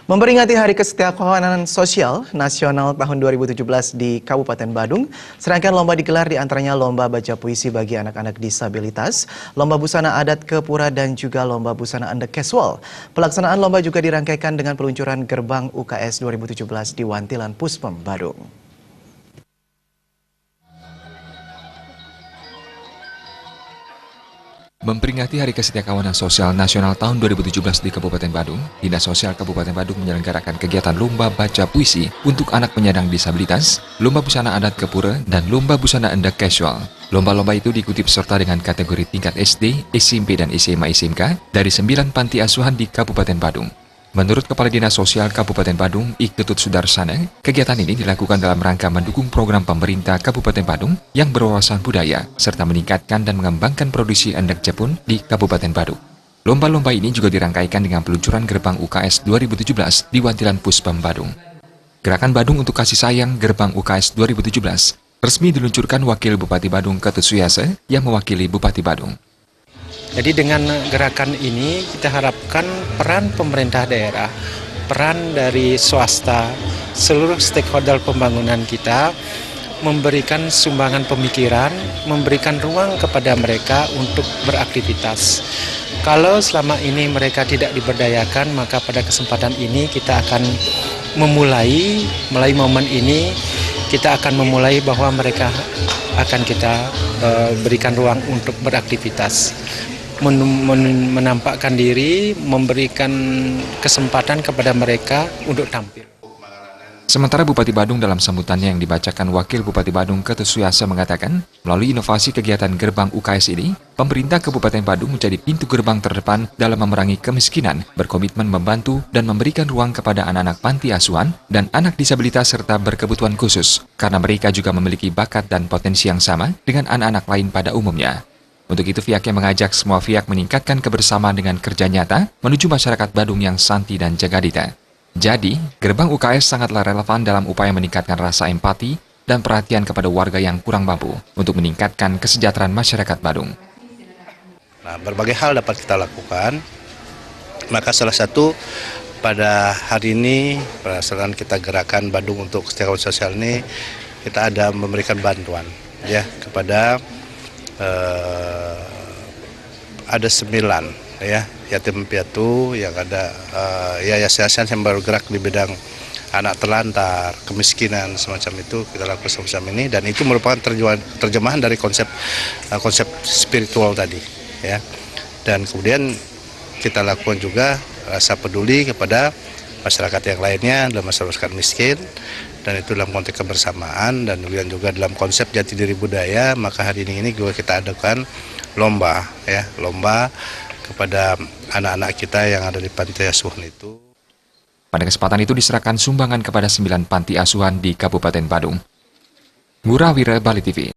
Memperingati Hari Kesetiakawanan Sosial Nasional tahun 2017 di Kabupaten Badung, serangkaian lomba digelar di antaranya lomba baca puisi bagi anak-anak disabilitas, lomba busana adat Kepura dan juga lomba busana endek casual. Pelaksanaan lomba juga dirangkaikan dengan peluncuran gerbang UKS 2017 di Wantilan Puspem, Badung. Memperingati Hari Kesetiakawanan Sosial Nasional tahun 2017 di Kabupaten Badung, Dinas Sosial Kabupaten Badung menyelenggarakan kegiatan lomba baca puisi untuk anak penyandang disabilitas, lomba busana adat Kepura, dan lomba busana endek casual. Lomba-lomba itu diikuti peserta dengan kategori tingkat SD, SMP, dan SMA/SMK dari 9 panti asuhan di Kabupaten Badung. Menurut Kepala Dinas Sosial Kabupaten Badung, Ik Tutut Sudarsana, kegiatan ini dilakukan dalam rangka mendukung program pemerintah Kabupaten Badung yang berwawasan budaya, serta meningkatkan dan mengembangkan produksi endek Jepun di Kabupaten Badung. Lomba-lomba ini juga dirangkaikan dengan peluncuran gerbang UKS 2017 di Wantilan Puspem, Badung. Gerakan Badung untuk Kasih Sayang Gerbang UKS 2017 resmi diluncurkan Wakil Bupati Badung Ketut Suyase yang mewakili Bupati Badung. Jadi dengan gerakan ini kita harapkan peran pemerintah daerah, peran dari swasta, seluruh stakeholder pembangunan kita memberikan sumbangan pemikiran, memberikan ruang kepada mereka untuk beraktivitas. Kalau selama ini mereka tidak diberdayakan, maka pada kesempatan ini kita akan memulai momen ini, kita akan memulai bahwa mereka akan kita berikan ruang untuk beraktivitas. Menampakkan diri, memberikan kesempatan kepada mereka untuk tampil. Sementara Bupati Badung dalam sambutannya yang dibacakan Wakil Bupati Badung Ketut Suyase mengatakan, melalui inovasi kegiatan gerbang UKS ini, pemerintah Kabupaten Badung menjadi pintu gerbang terdepan dalam memerangi kemiskinan, berkomitmen membantu dan memberikan ruang kepada anak-anak panti asuhan dan anak disabilitas serta berkebutuhan khusus, karena mereka juga memiliki bakat dan potensi yang sama dengan anak-anak lain pada umumnya. Untuk itu pihaknya mengajak semua pihak meningkatkan kebersamaan dengan kerja nyata menuju masyarakat Badung yang santi dan jagadita. Jadi, gerbang UKS sangatlah relevan dalam upaya meningkatkan rasa empati dan perhatian kepada warga yang kurang mampu untuk meningkatkan kesejahteraan masyarakat Badung. Nah, berbagai hal dapat kita lakukan, maka salah satu pada hari ini, berdasarkan kita gerakan Badung untuk Kesetiakawanan Sosial ini, kita ada memberikan bantuan ya kepada ada 9 ya yatim piatu yang ada yayasan yang bergerak di bidang anak terlantar, kemiskinan semacam itu kita lakukan semacam ini, dan itu merupakan terjemahan dari konsep spiritual tadi ya. Dan kemudian kita lakukan juga rasa peduli kepada masyarakat yang lainnya dalam masyarakat miskin, dan itu dalam konteks kebersamaan, dan kemudian juga dalam konsep jati diri budaya. Maka hari ini juga kita adakan lomba ya, lomba kepada anak-anak kita yang ada di panti asuhan itu. Pada kesempatan itu diserahkan sumbangan kepada 9 panti asuhan di Kabupaten Badung. Ngurah Wira, Bali TV.